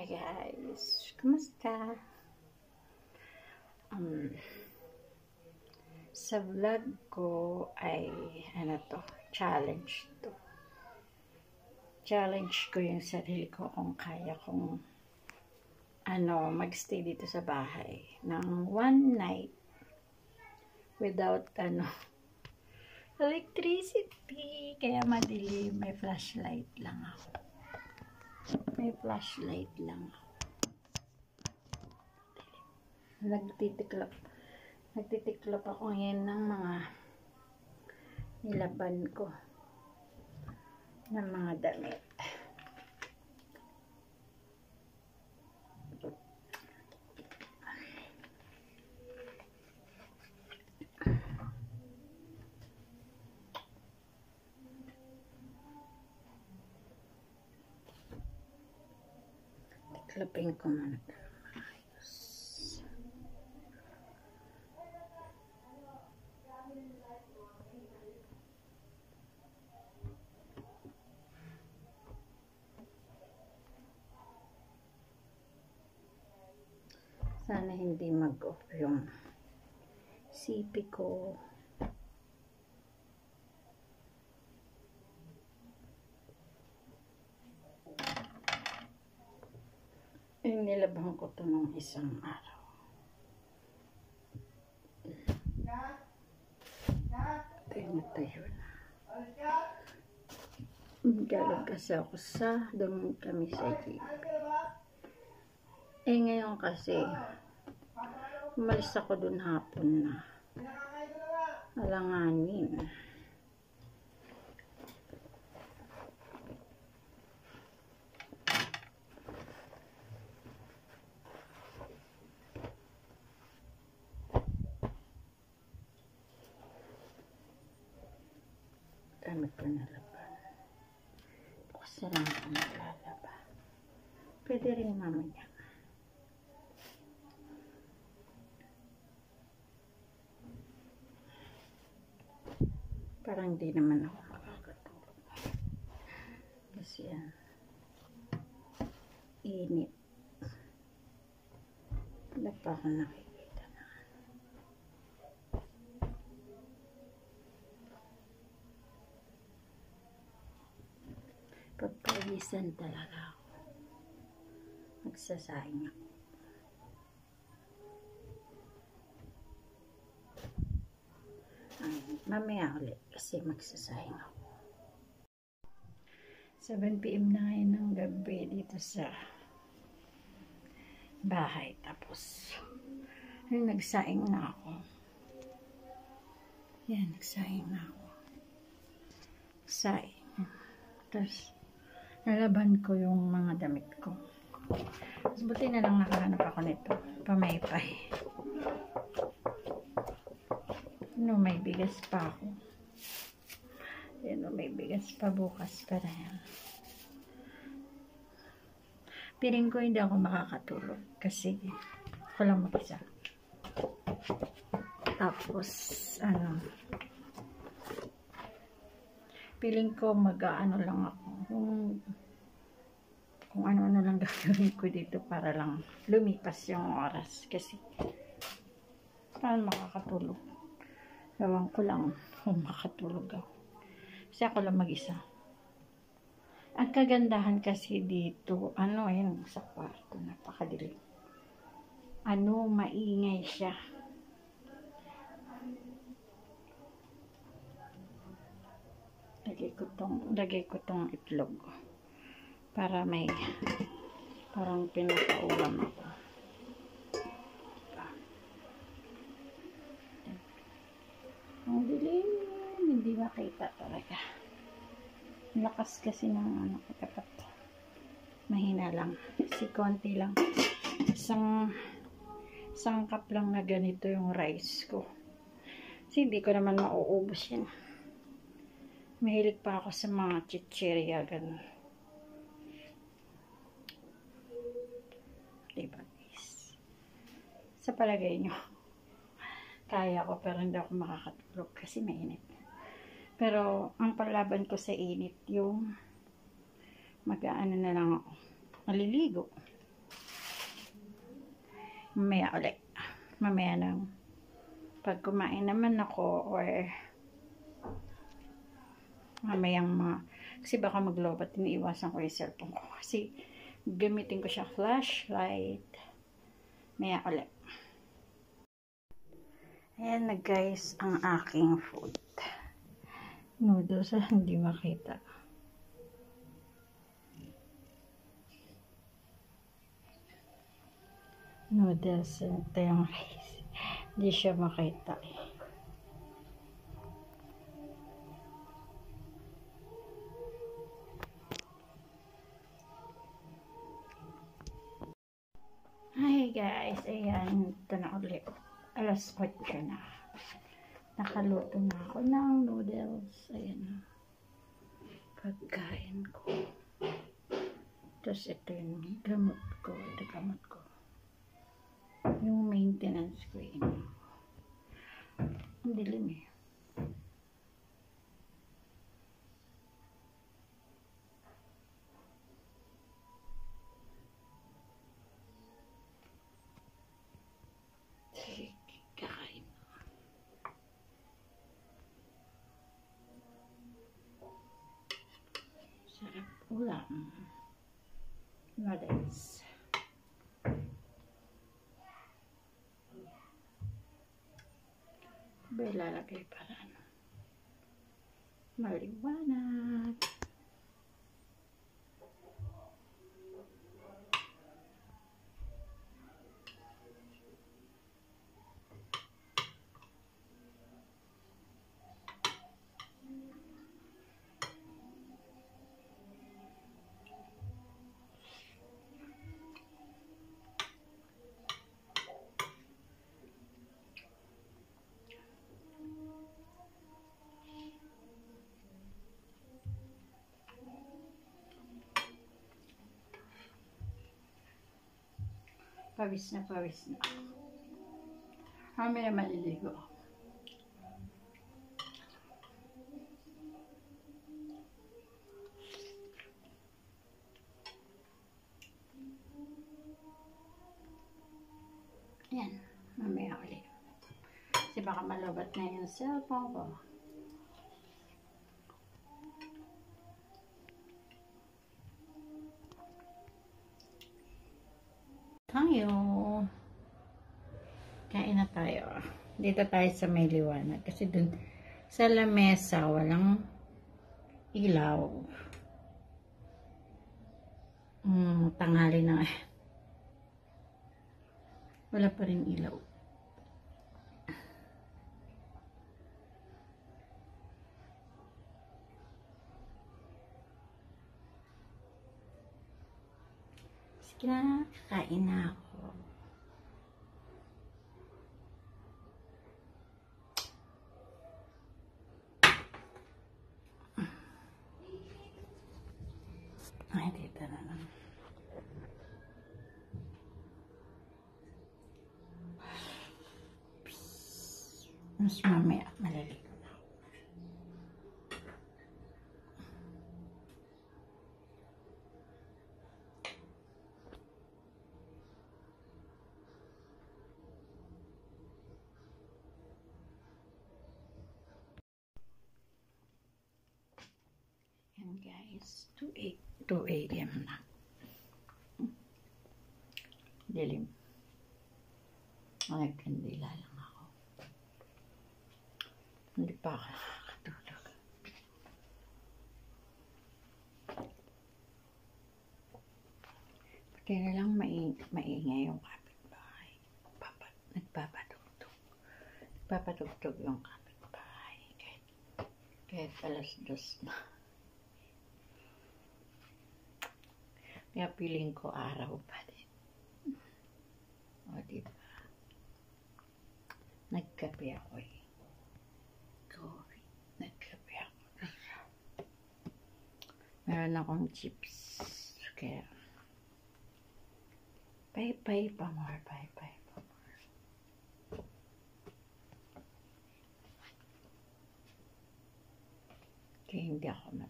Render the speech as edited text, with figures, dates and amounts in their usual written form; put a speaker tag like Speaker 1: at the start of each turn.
Speaker 1: Hi guys, kumusta? Sa vlog ko ay challenge to. Challenge ko yung sarili ko kung kaya kong magstay dito sa bahay ng one night without electricity. Kaya madilim, may flashlight lang ako. Nagtitiklop ako ngayon ng mga nilaban ko ng mga damit. Tiklopin ko muna. Sana hindi mag-off yung CP ko. Nilabhan ko to ng isang araw. Tayo na. Galing kasi ako doon kami sa GP. Ngayon kasi, umalis ako dun hapon na. Alanganin. Dami ko nalaban. Bukas na lang ako naglalaba. Pwede rin mamaya. Parang hindi naman ako makakatulog. Kasi init. Wala pa ako nakikita na. Pagpawisan talaga ako. Magsasayang ako. Mamaya ulit kasi magsasayang ako. 7 PM na ngayon ng gabi dito sa bahay. Tapos nagsaing na ako. Yan, nagsaing na ako. Saing. Tapos nalaban ko yung mga damit ko. Tapos buti na lang nakahanap ako nito. Pamaypay. May bigas pa ako. May bigas pa bukas para yan. Piling ko hindi ako makakatulog kasi ako lang mag-isa. Tapos, piling ko mag-ano lang ako. Kung ano-ano lang gagawin ko dito para lang lumipas yung oras. Kasi, paano makakatulog? Ewan ko lang kung makatulog ako. Kasi ako lang mag-isa. Ang kagandahan kasi dito, yun, sa kwarto, napakadilim. Maingay siya. Lagay ko tong itlog. Para may, parang pinapaulam ako. Ang dilim, hindi makita talaga. Lakas kasi ng dapat mahina lang. Kasi konti lang. Isang cup lang na ganito yung rice ko. Kasi hindi ko naman mauubos yan. Mahilig pa ako sa mga chichirya, ganun. Diba guys? Sa palagay nyo, kaya ko pero hindi ako makakatulog kasi mainit. Pero ang palaban ko sa init yung mag-aano na lang ako. Maliligo. mamaya ulit. Mamaya nang pag kumain naman ako or mamayang kasi baka maglobat, iniiwasan ko yung cellphone ko kasi gamitin ko siya flashlight. Maya ulit. Ayan na guys ang aking food. Noodles hindi makita. Noodles, ito yung rice. Hindi siya makita. Hi guys, ayan, ito na ulit. Alas 8 na. Nakaluto na ako ng noodles. Ayan na. Pagkain ko. Tapos ito yung gamot ko. Ito gamot ko. Yung maintenance ko yun. Ang dilim eh. Kakain. Sarap ulam. Noodles. Ba ilalagay para maliwanag. Pawis na pawis na. Mamaya maliligo. Yan, mamaya ulit. Kasi baka malobat na yung cellphone ko. Tayo. Kain na tayo. Dito tayo sa may liwanag. Kasi dun sa lamesa walang ilaw. Tanghali na eh. Wala pa rin ilaw. Sige na, kain na ako. Ay, dito na lang. Mas mamaya, malaligo na. Yan guys, 2 a.m. na. Dilim. Nagkandila lang ako. Hindi pa ako nakakatulog. Pati na lang maingay yung kapitbahay. Nagpapatugtog. Nagpapatugtog yung kapitbahay. Kahit alas 2 na. Kaya piling ko araw pa din. O diba? Nagkape ako eh. Nagkape ako. Meron akong chips. Kaya pay pa more. Kaya hindi ako